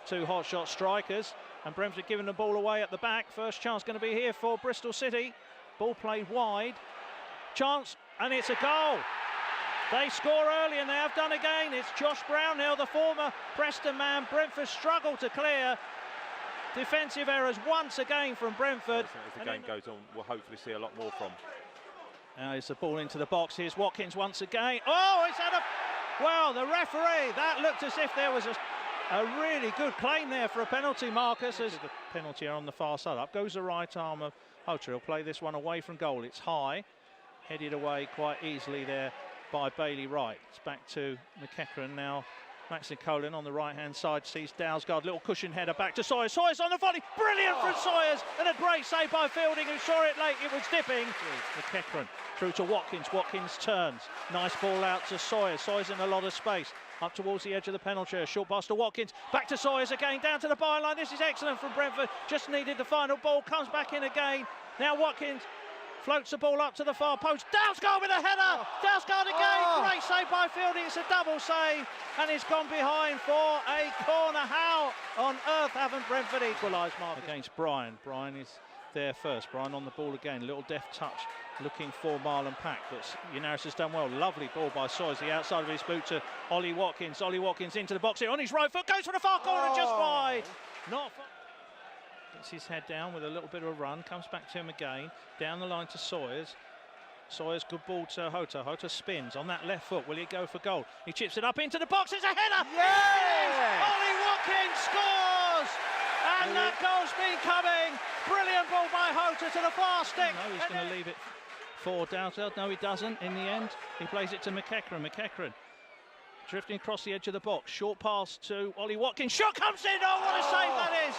two hotshot strikers, and Brentford giving the ball away at the back. First chance going to be here for Bristol City. Ball played wide. Chance, and it's a goal. They score early, and they have done again. It's Josh Brownhill, the former Preston man. Brentford struggle to clear. Defensive errors once again from Brentford. As the game goes on, we'll hopefully see a lot more from. Now it's the ball into the box. Here's Watkins once again. Oh, it's had a... Well, the referee, that looked as if there was a really good claim there for a penalty, Marcus. As the penalty on the far side. Up goes the right arm of Hota. He'll play this one away from goal. It's high, headed away quite easily there by Bailey Wright. It's back to McEachran now. Maxine Colin on the right-hand side sees Dalsgaard, little cushion header back to Sawyers. Sawyers on the volley, brilliant from Sawyers, and a great save by Fielding, who saw it late. It was dipping. McEachran through to Watkins. Watkins turns. Nice ball out to Sawyers. Sawyers in a lot of space. Up towards the edge of the penalty area. Short pass to Watkins. Back to Sawyers again, down to the byline. This is excellent from Brentford. Just needed the final ball. Comes back in again. Now Watkins floats the ball up to the far post. Dalsgaard with a header. Dalsgaard again. Great save by Fielding. It's a double save, and it's gone behind for a corner. How on earth haven't Brentford equalised, Mark? Against Brian. Brian is there first. Brian on the ball again. Little deft touch looking for Marlon Pack, but Uniris has done well. Lovely ball by Sawyers. The outside of his boot to Ollie Watkins. Ollie Watkins into the box here on his right foot. Goes for the far corner, just wide. Not far. Gets his head down with a little bit of a run, comes back to him again, down the line to Sawyers. Sawyers, good ball to Hota. Hota spins on that left foot. Will he go for goal? He chips it up into the box. It's a header! Yeah! Ollie Watkins scores! And that goal's been coming. Brilliant ball by Hota to the far stick. No, he's going to leave it for Dalsgaard. No, he doesn't in the end. He plays it to McEachran. McEachran drifting across the edge of the box. Short pass to Ollie Watkins. Shot comes in. Oh, what a save that is!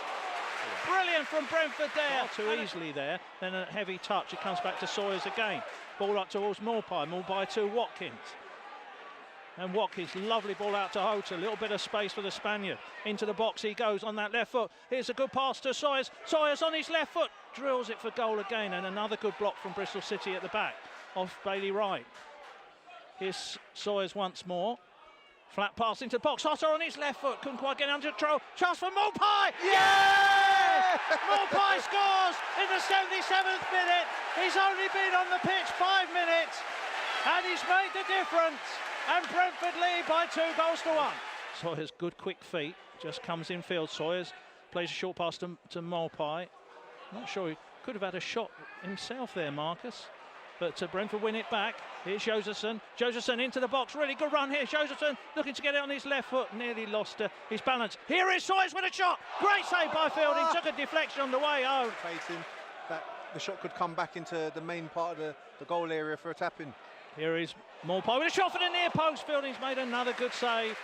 Brilliant from Brentford there. Not too easily there. Then a heavy touch. It comes back to Sawyers again. Ball up towards Morpie. Morpie to Watkins. And Watkins, lovely ball out to Hota. A little bit of space for the Spaniard. Into the box he goes on that left foot. Here's a good pass to Sawyers. Sawyers on his left foot. Drills it for goal again. And another good block from Bristol City at the back off Bailey Wright. Here's Sawyers once more. Flat pass into the box. Hota on his left foot. Couldn't quite get under control. Chance for Morpie. Yeah! Morpie scores in the 77th minute. He's only been on the pitch 5 minutes, and he's made the difference. And Brentford lead by 2-1. Sawyers, good quick feet, just comes in field. Sawyers plays a short pass to Morpie. Not sure, he could have had a shot himself there, Marcus. But Brentford win it back. Here's Josephson. Josephson into the box. Really good run here. Josephson looking to get it on his left foot. Nearly lost his balance. Here is Sawyers with a shot. Great save by Fielding. Took a deflection on the way home. That the shot could come back into the main part of the goal area for a tap-in. Here is Morpie with a shot for the near post. Fielding's made another good save.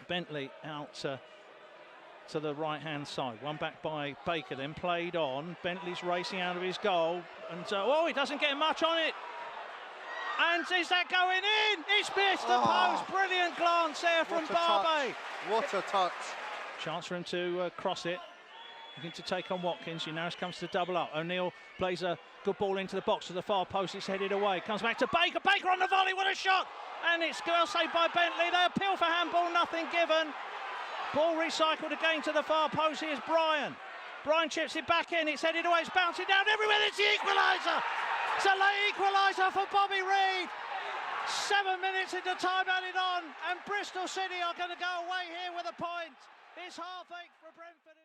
Bentley out to the right-hand side. One back by Baker, then played on. Bentley's racing out of his goal. And he doesn't get much on it. And is that going in? It's missed the post. Brilliant glance there from Barbe. What a touch. Chance for him to cross it. Looking to take on Watkins. Uniris comes to double up. O'Neill plays a good ball into the box to the far post. It's headed away. Comes back to Baker. Baker on the volley. What a shot. And it's well saved by Bentley. They appeal for handball. Nothing given. Ball recycled again to the far post. Here's Brian. Brian chips it back in. It's headed away. It's bouncing down everywhere. It's the equaliser. It's a late equaliser for Bobby Reid. 7 minutes into time added on. And Bristol City are going to go away here with a point. It's 8:30 for Brentford.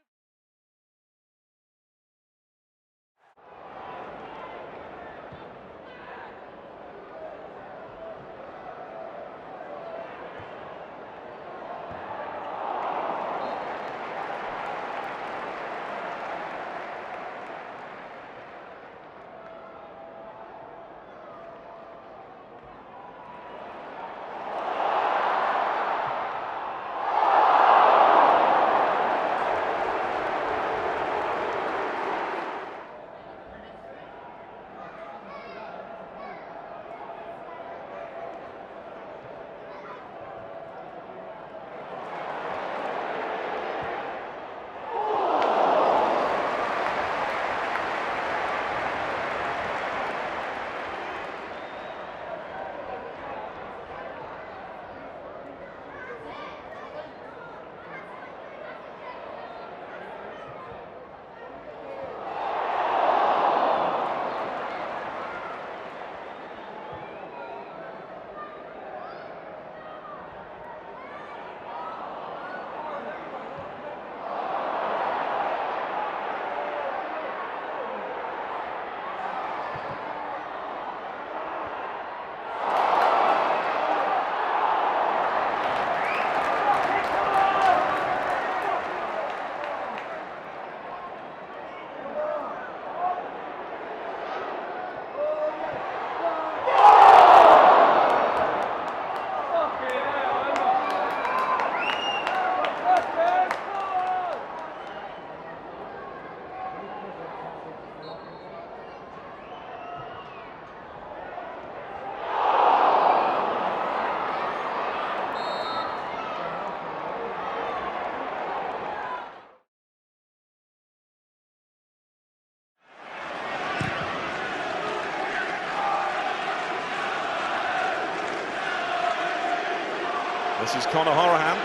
This is Conor Horahan.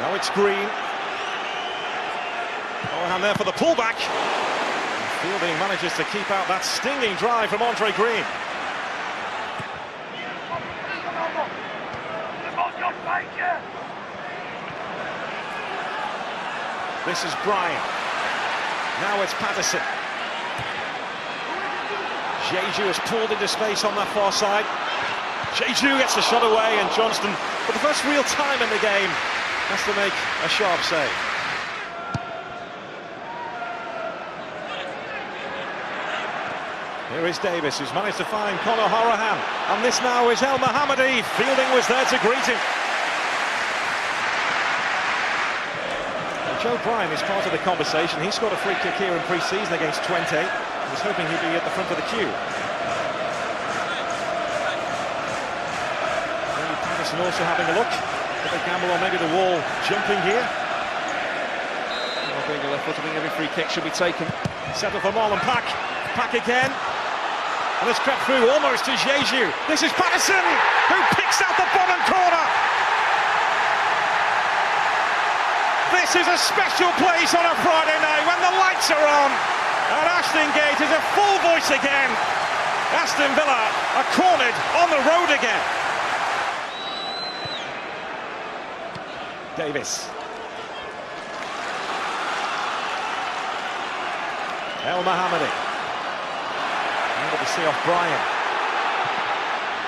Now it's Green. Horahan there for the pullback. And Fielding manages to keep out that stinging drive from Andre Green. This is Bryan. Now it's Patterson. Jeju has pulled into space on that far side. Jeju gets the shot away, and Johnston, for the first real time in the game, has to make a sharp save. Here is Davis, who's managed to find Conor Horahan, and this now is El Mohammadi. Fielding was there to greet him. Joe Bryan is part of the conversation. He scored a free kick here in pre-season against Twente. He was hoping he'd be at the front of the queue. Maybe Patterson also having a look at the gamble on maybe the wall jumping here. Well, being a left foot, I think every free kick should be taken. Settle for Marlon Pack. Pack again. And it's crept through almost to Jeju. This is Patterson, who picks out the bottom corner. This is a special place on a Friday night when the lights are on, and Aston Gate is a full voice again. Aston Villa are cornered on the road again. Davis. El Mohammadi. Able to see off Bryan.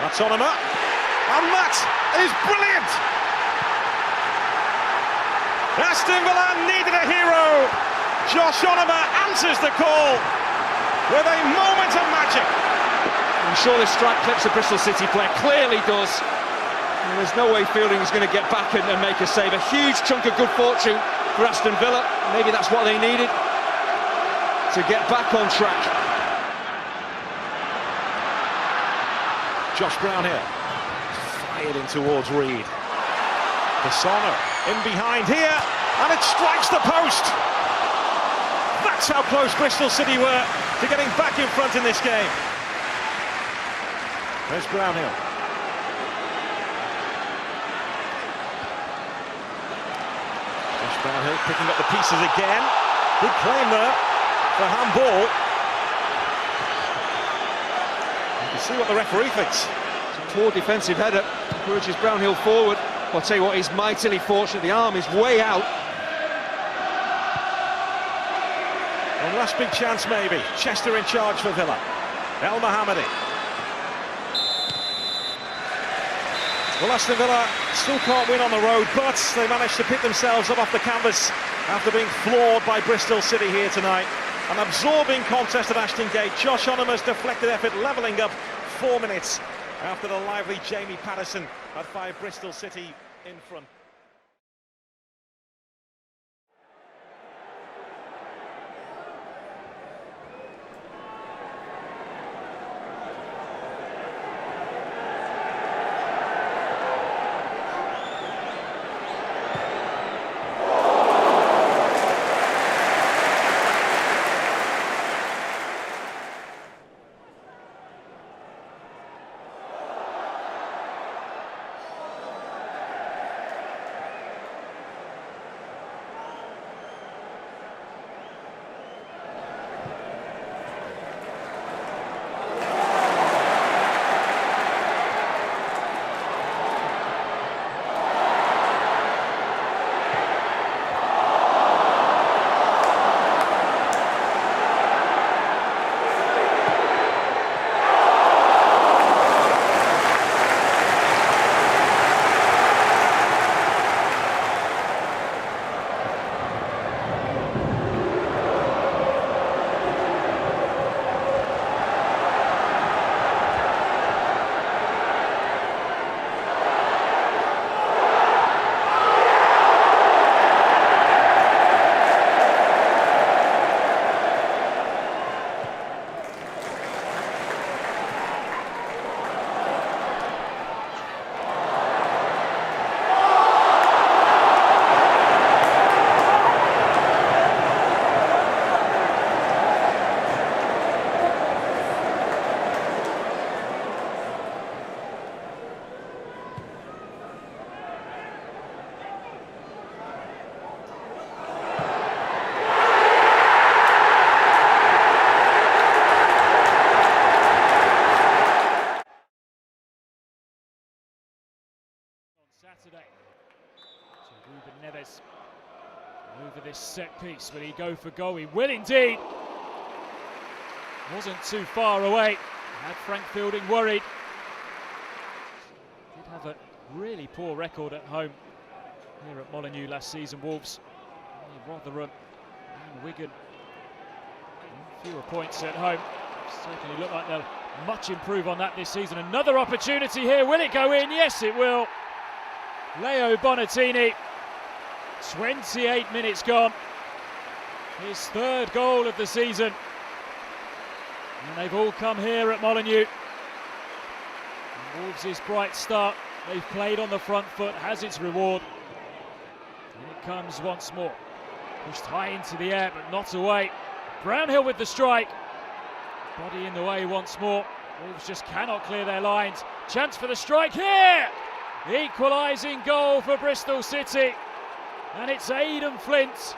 That's Onoma. And that is brilliant! Aston Villa needed a hero. Josh Onoma answers the call with a moment of magic. I'm sure this strike clips a Bristol City player, clearly does. And there's no way Fielding is going to get back and make a save. A huge chunk of good fortune for Aston Villa. Maybe that's what they needed to get back on track. Josh Brown here. Fired in towards Reed. Persona in behind here, and it strikes the post. That's how close Bristol City were to getting back in front in this game. There's Brownhill. Josh Brownhill picking up the pieces again. Good claim there for handball. You can see what the referee thinks. It's a poor defensive header, encourages Brownhill forward. I'll tell you what, he's mightily fortunate. The arm is way out. One last big chance maybe. Chester in charge for Villa. El Mohammadi. Well, Aston Villa still can't win on the road, but they managed to pick themselves up off the canvas after being floored by Bristol City here tonight. An absorbing contest at Aston Gate. Josh Onoma's deflected effort levelling up 4 minutes after the lively Jamie Patterson had fired Bristol City in front. this set piece. Will he go for goal? He will indeed. Wasn't too far away. Had Frank Fielding worried. Did have a really poor record at home here at Molineux last season. Wolves, Rotherham and Wigan, fewer points at home. Certainly look like they'll much improve on that this season. Another opportunity here. Will it go in? Yes, it will. Leo Bonatini, 28 minutes gone. His third goal of the season. And they've all come here at Molineux. And Wolves' bright start. They've played on the front foot, has its reward. And it comes once more. Pushed high into the air, but not away. Brownhill with the strike. Body in the way once more. Wolves just cannot clear their lines. Chance for the strike here! Equalising goal for Bristol City. And it's Aidan Flint.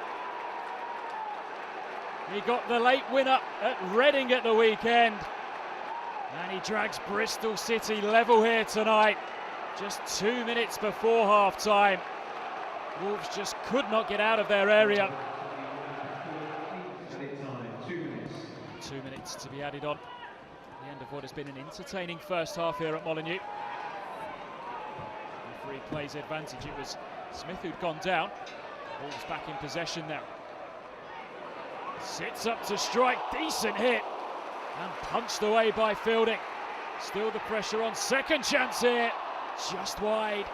He got the late winner at Reading at the weekend. And he drags Bristol City level here tonight. Just 2 minutes before half-time. Wolves just could not get out of their area. 2 minutes to be added on. The end of what has been an entertaining first half here at Molineux. Referee plays advantage. It was Smith who'd gone down. Wolves back in possession now. Sits up to strike, decent hit. And punched away by Fielding. Still the pressure on, second chance here. Just wide.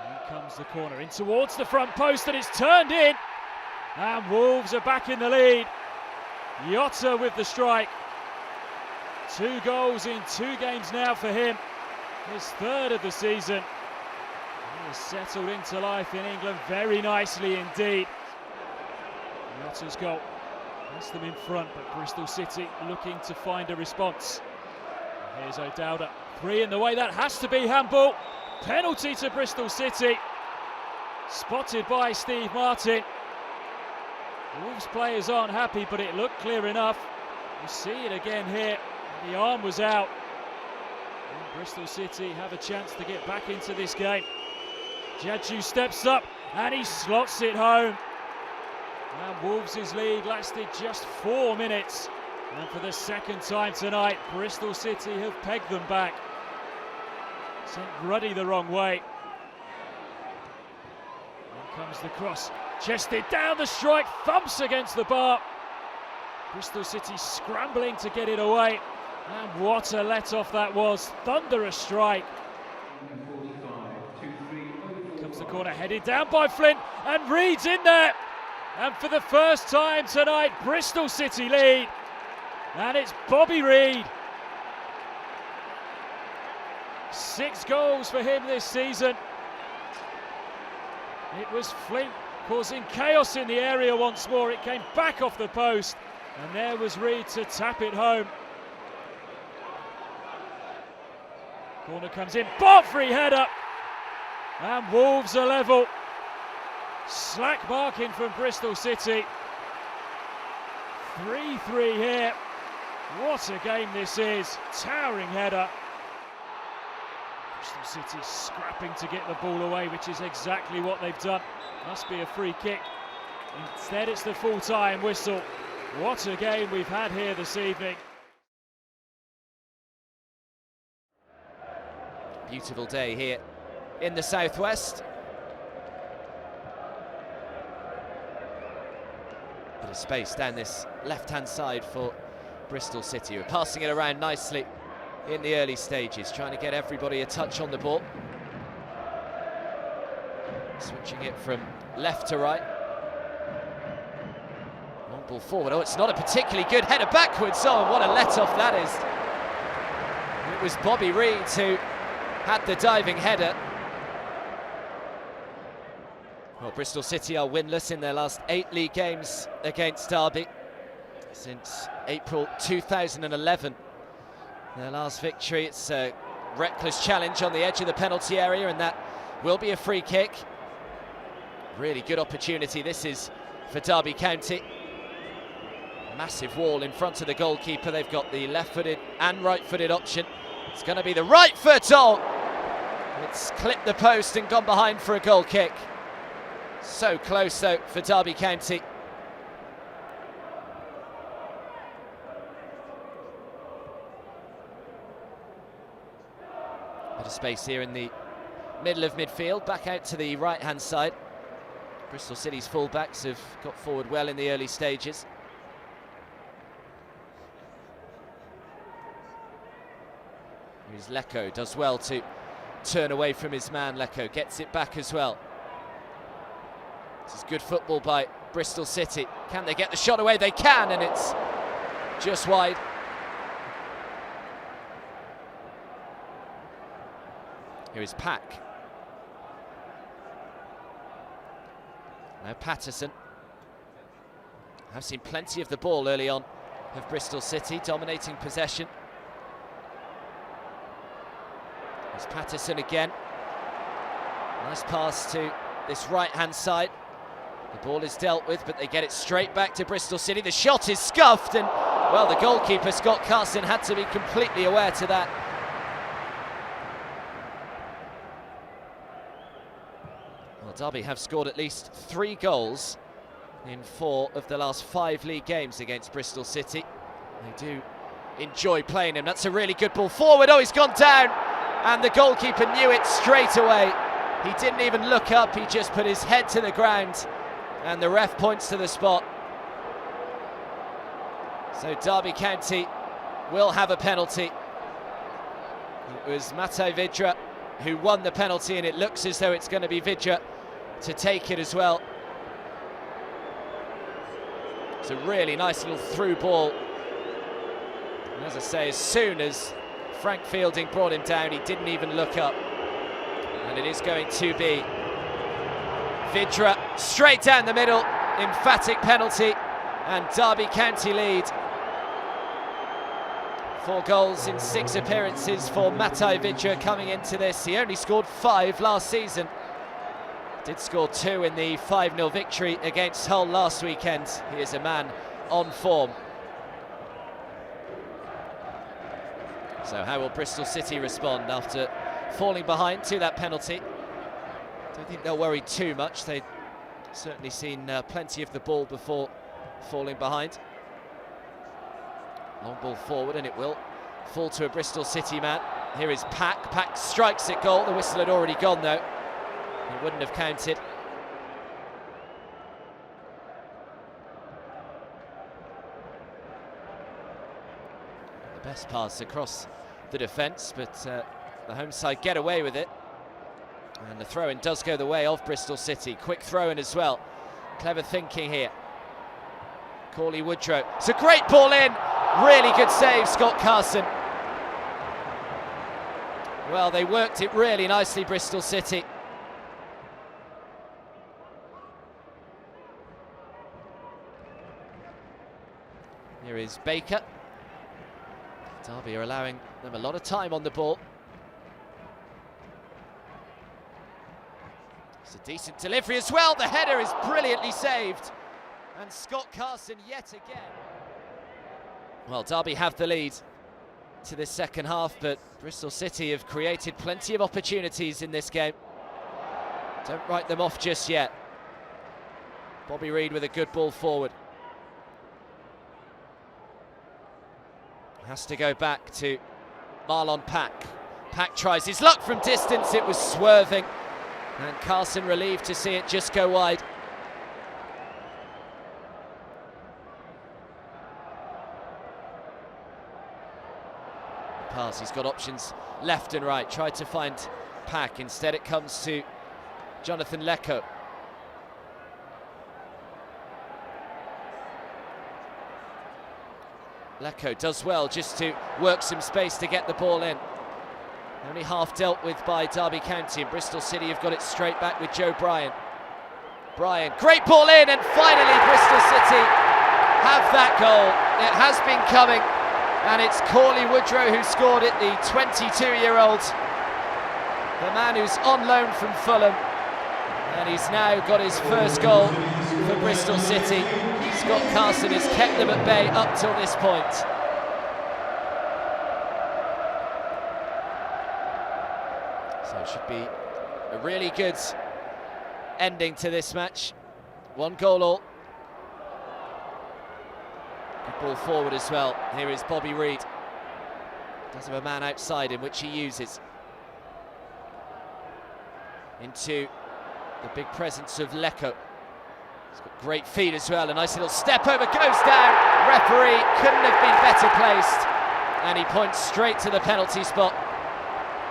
And in comes the corner, in towards the front post, and it's turned in. And Wolves are back in the lead. Yotta with the strike. 2 goals in 2 games now for him. His third of the season. He has settled into life in England very nicely indeed. Yotta's goal has them in front, but Bristol City looking to find a response. Here's O'Dowda. 3 in the way, that has to be handball. Penalty to Bristol City. Spotted by Steve Martin. Wolves players aren't happy, but it looked clear enough. You see it again here. The arm was out. And Bristol City have a chance to get back into this game. Jadju steps up and he slots it home. And Wolves' lead lasted just 4 minutes. And for the second time tonight, Bristol City have pegged them back. Sent Ruddy the wrong way. In comes the cross. Chested down, the strike, thumps against the bar. Bristol City scrambling to get it away. And what a let-off that was. Thunderous strike. Comes the corner, headed down by Flint, and Reed's in there. And for the first time tonight, Bristol City lead. And it's Bobby Reed. 6 goals for him this season. It was Flint causing chaos in the area once more. It came back off the post. And there was Reed to tap it home. Corner comes in, free header. And Wolves are level. Slack marking from Bristol City. 3-3 here. What a game this is. Towering header. Bristol City scrapping to get the ball away, which is exactly what they've done. Must be a free kick. Instead it's the full-time whistle. What a game we've had here this evening. Beautiful day here in the southwest. Bit of space down this left-hand side for Bristol City. We're passing it around nicely in the early stages, trying to get everybody a touch on the ball. Switching it from left to right. Long ball forward. Oh, it's not a particularly good header backwards. Oh, what a let-off that is. It was Bobby Reed who had the diving header. Well, Bristol City are winless in their last 8 league games against Derby since April 2011. Their last victory, it's a reckless challenge on the edge of the penalty area, and that will be a free kick. Really good opportunity this is for Derby County. Massive wall in front of the goalkeeper. They've got the left-footed and right-footed option. It's going to be the right foot. Oh, It's clipped the post and gone behind for a goal kick. So close though for Derby County. Bit of space here in the middle of midfield, back out to the right hand side. Bristol City's fullbacks have got forward well in the early stages. Here's Lecco, does well to turn away from his man. Lecco gets it back as well. This is good football by Bristol City. Can they get the shot away? They can, and it's just wide. Here is Pack. Now Patterson. I've seen plenty of the ball early on of Bristol City, dominating possession. There's Patterson again. Nice pass to this right-hand side. The ball is dealt with, but they get it straight back to Bristol City. The shot is scuffed, and, well, the goalkeeper, Scott Carson, had to be completely aware to that. Well, Derby have scored at least 3 goals in 4 of the last 5 league games against Bristol City. They do enjoy playing him. That's a really good ball forward. Oh, he's gone down, and the goalkeeper knew it straight away. He didn't even look up, he just put his head to the ground, and the ref points to the spot. So Derby County will have a penalty. It was Matteo Vidra who won the penalty, and it looks as though it's going to be Vidra to take it as well. It's a really nice little through ball. And as I say, as soon as Frank Fielding brought him down, he didn't even look up. And it is going to be Vidra straight down the middle, emphatic penalty, and Derby County lead. 4 goals in 6 appearances for Matteo Vidra coming into this. He only scored 5 last season. Did score 2 in the 5-0 victory against Hull last weekend. He is a man on form. So how will Bristol City respond after falling behind to that penalty? Don't think they'll worry too much. They've certainly seen plenty of the ball before falling behind. Long ball forward, and it will fall to a Bristol City man. Here is Pack. Pack strikes it goal. The whistle had already gone though. It wouldn't have counted. The best pass across the defence, but the home side get away with it. And the throw-in does go the way of Bristol City. Quick throw-in as well. Clever thinking here. Cauley Woodrow. It's a great ball in. Really good save, Scott Carson. Well, they worked it really nicely, Bristol City. Here is Baker. Derby are allowing them a lot of time on the ball. It's a decent delivery as well. The header is brilliantly saved. And Scott Carson yet again. Well, Derby have the lead to this second half, but Bristol City have created plenty of opportunities in this game. Don't write them off just yet. Bobby Reid with a good ball forward. Has to go back to Marlon Pack. Pack tries his luck from distance. It was swerving, and Carson relieved to see it just go wide. Pass, he's got options left and right. Tried to find Pack. Instead it comes to Jonathan Lecco. Lecco does well just to work some space to get the ball in. Only half dealt with by Derby County, and Bristol City have got it straight back with Joe Bryan. Bryan, great ball in, and finally Bristol City have that goal. It has been coming, and it's Cauley Woodrow who scored it, the 22-year-old. The man who's on loan from Fulham, and he's now got his first goal for Bristol City. Scott Carson has kept them at bay up till this point. So it should be a really good ending to this match. 1 goal all. Good ball forward as well. Here is Bobby Reid. Does have a man outside him, which he uses. Into the big presence of Leko. He's got great feet as well. A nice little step over, goes down. Referee couldn't have been better placed. And he points straight to the penalty spot.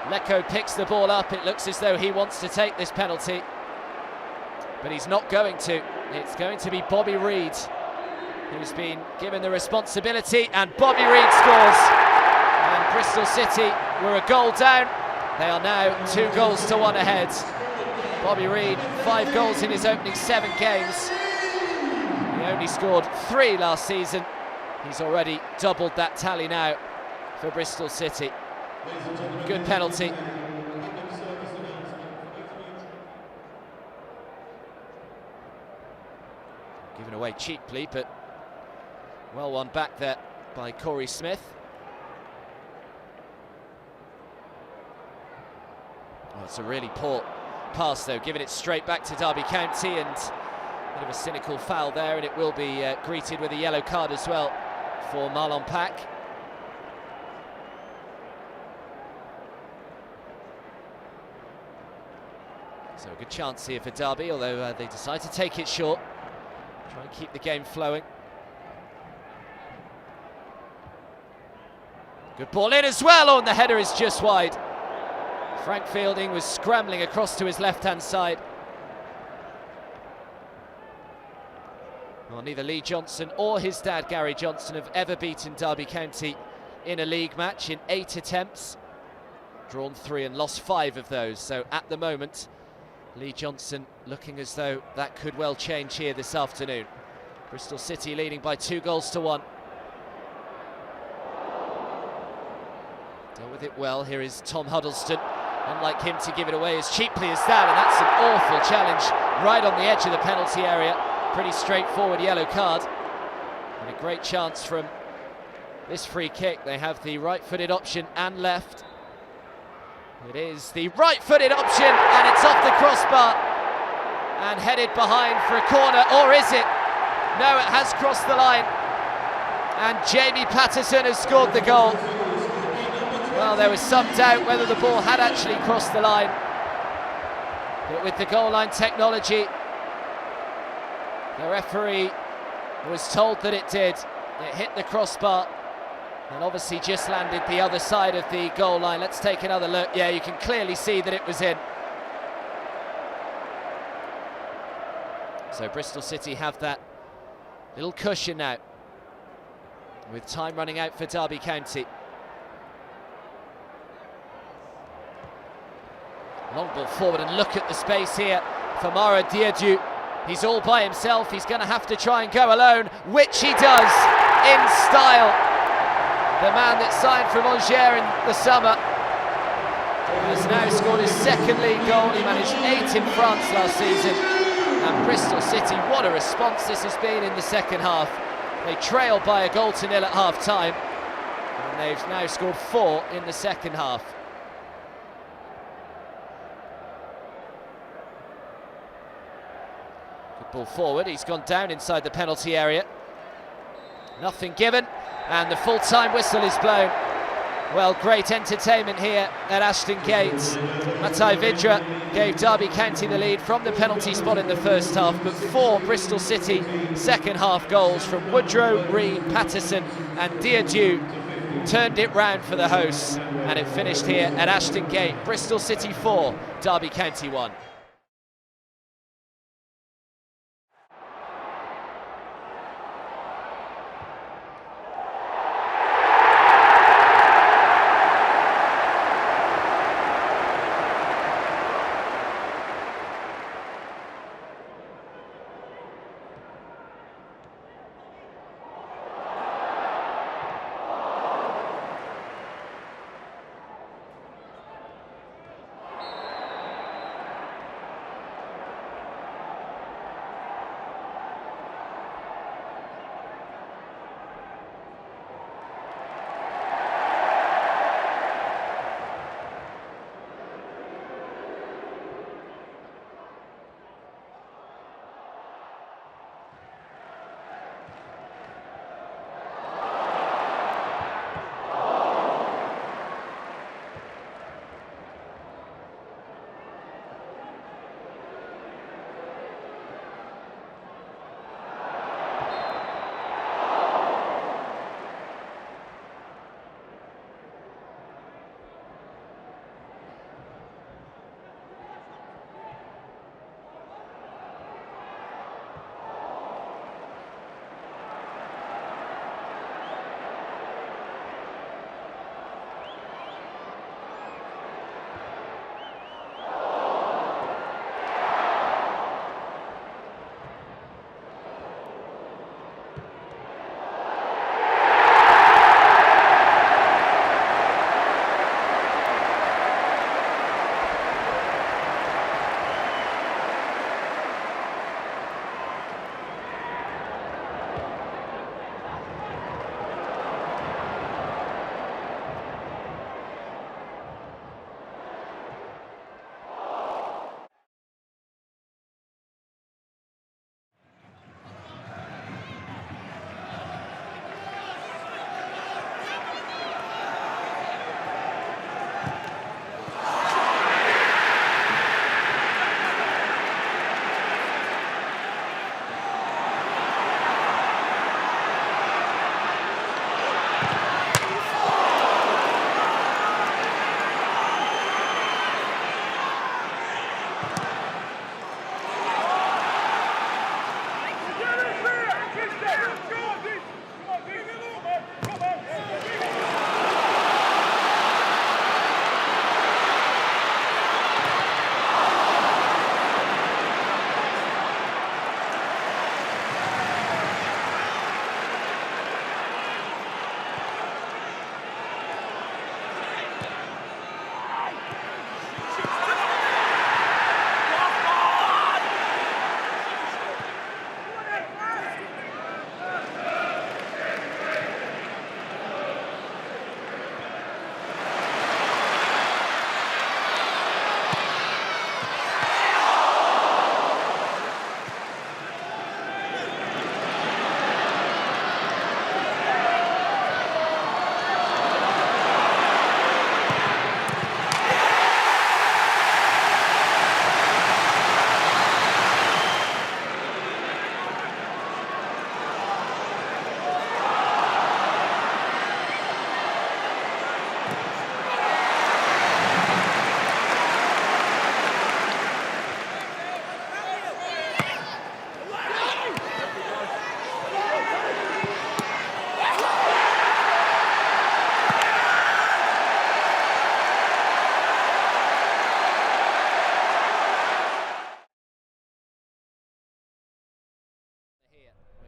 Leko picks the ball up. It looks as though he wants to take this penalty, but he's not going to. It's going to be Bobby Reid who's been given the responsibility, and Bobby Reid scores. And Bristol City were a goal down. They are now 2-1 ahead. Bobby Reid, 5 goals in his opening 7 games. He only scored 3 last season. He's already doubled that tally now for Bristol City. Good penalty. Given away cheaply, but well won back there by Corey Smith. Oh, it's a really poor pass though, giving it straight back to Derby County, and a bit of a cynical foul there, and it will be greeted with a yellow card as well for Marlon Pack. So a good chance here for Derby, although they decide to take it short. Try and keep the game flowing. Good ball in as well. Oh, and the header is just wide. Frank Fielding was scrambling across to his left-hand side. Well, neither Lee Johnson or his dad Gary Johnson have ever beaten Derby County in a league match in 8 attempts. Drawn 3 and lost 5 of those. So at the moment, Lee Johnson looking as though that could well change here this afternoon. Bristol City leading by 2-1. Dealt with it well. Here is Tom Huddleston. Unlike him to give it away as cheaply as that, and that's an awful challenge right on the edge of the penalty area. Pretty straightforward yellow card. And a great chance from this free kick. They have the right-footed option and left. It is the right-footed option, and it's off the crossbar and headed behind for a corner, or is it? No, it has crossed the line, and Jamie Patterson has scored the goal. Well, there was some doubt whether the ball had actually crossed the line, but with the goal line technology, the referee was told that it did. It hit the crossbar and obviously just landed the other side of the goal line. Let's take another look. Yeah, you can clearly see that it was in. So Bristol City have that little cushion now, with time running out for Derby County. Long ball forward, and look at the space here for Mara Diédiou. He's all by himself. He's going to have to try and go alone, which he does in style. The man that signed from Angers in the summer has now scored his 2nd league goal. He managed 8 in France last season. And Bristol City, what a response this has been in the second half. They trailed by 1-0 at half-time, and they've now scored 4 in the second half. Good ball forward. He's gone down inside the penalty area. Nothing given, and the full-time whistle is blown. Well, great entertainment here at Aston Gate. Matai Vidra gave Derby County the lead from the penalty spot in the first half, but 4 Bristol City second half goals from Woodrow, Reid, Patterson and Diédiou turned it round for the hosts, and it finished here at Aston Gate. Bristol City 4, Derby County 1.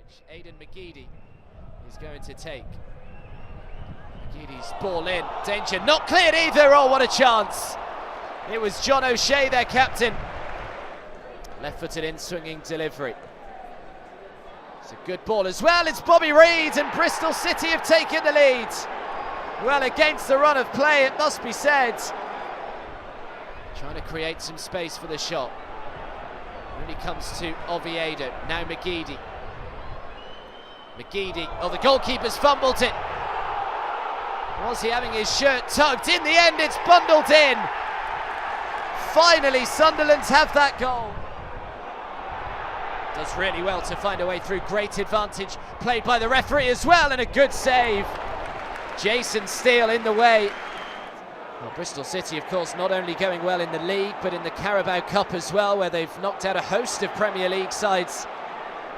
which Aidan McGeady is going to take. McGeady's ball in, danger, not cleared either. Oh, what a chance! It was John O'Shea, their captain. Left-footed in, swinging delivery. It's a good ball as well. It's Bobby Reid, and Bristol City have taken the lead. Well, against the run of play, it must be said. Trying to create some space for the shot. Only comes to Oviedo. Now McGeady. McGeady, oh, the goalkeeper's fumbled it. Was he having his shirt tugged? In the end, it's bundled in. Finally, Sunderland have that goal. Does really well to find a way through. Great advantage played by the referee as well, and a good save. Jason Steele in the way. Well, Bristol City, of course, not only going well in the league, but in the Carabao Cup as well, where they've knocked out a host of Premier League sides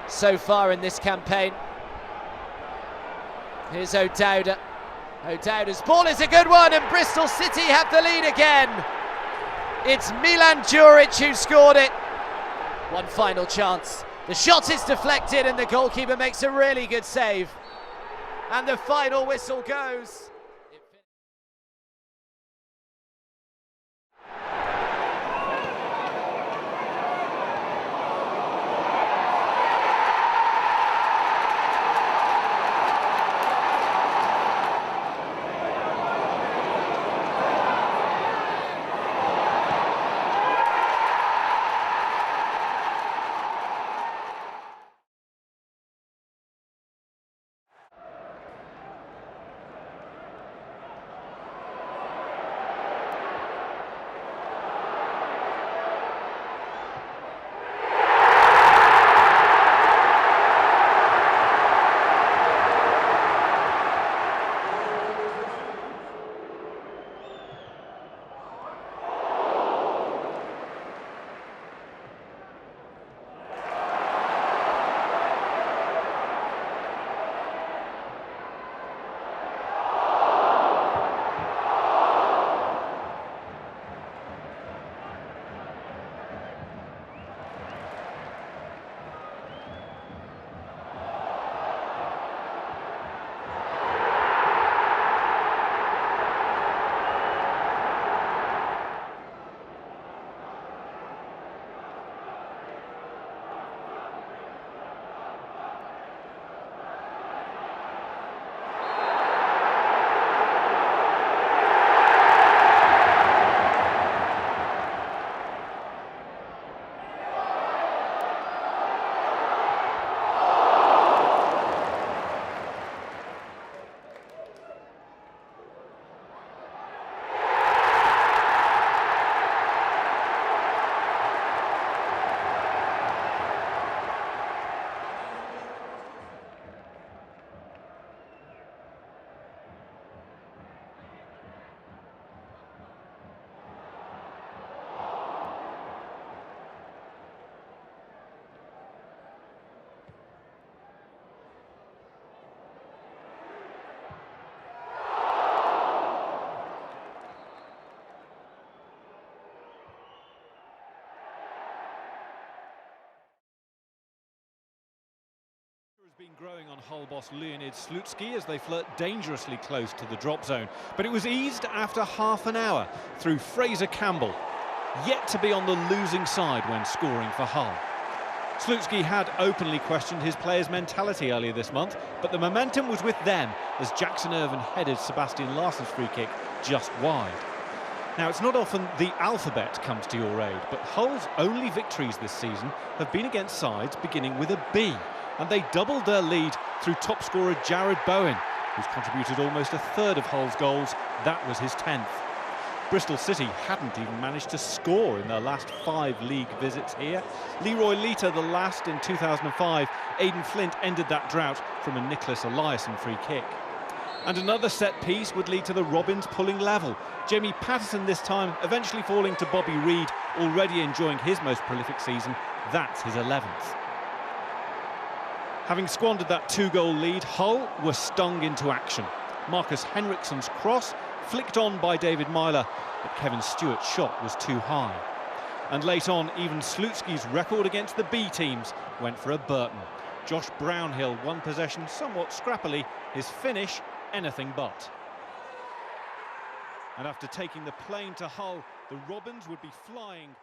so far in this campaign. Here's O'Dowda. O'Dowda's ball is a good one, and Bristol City have the lead again. It's Milan Djuric who scored it. One final chance. The shot is deflected, and the goalkeeper makes a really good save. And the final whistle goes. Been growing on Hull boss Leonid Slutsky as they flirt dangerously close to the drop zone, but it was eased after half an hour through Fraser Campbell, yet to be on the losing side when scoring for Hull. Slutsky had openly questioned his players' mentality earlier this month, but the momentum was with them as Jackson Irvine headed Sebastian Larsson's free kick just wide. Now, it's not often the alphabet comes to your aid, but Hull's only victories this season have been against sides beginning with a B. And they doubled their lead through top scorer Jared Bowen, who's contributed almost a third of Hull's goals. That was his 10th. Bristol City hadn't even managed to score in their last 5 league visits here. Leroy Lita the last in 2005. Aidan Flint ended that drought from a Nicholas Eliasson free kick. And another set piece would lead to the Robins pulling level. Jamie Patterson this time eventually falling to Bobby Reid, already enjoying his most prolific season. That's his 11th. Having squandered that 2-goal lead, Hull were stung into action. Marcus Henriksen's cross flicked on by David Myler, but Kevin Stewart's shot was too high. And late on, even Slutsky's record against the B teams went for a Burton. Josh Brownhill, one possession, somewhat scrappily, his finish anything but. And after taking the plane to Hull, the Robins would be flying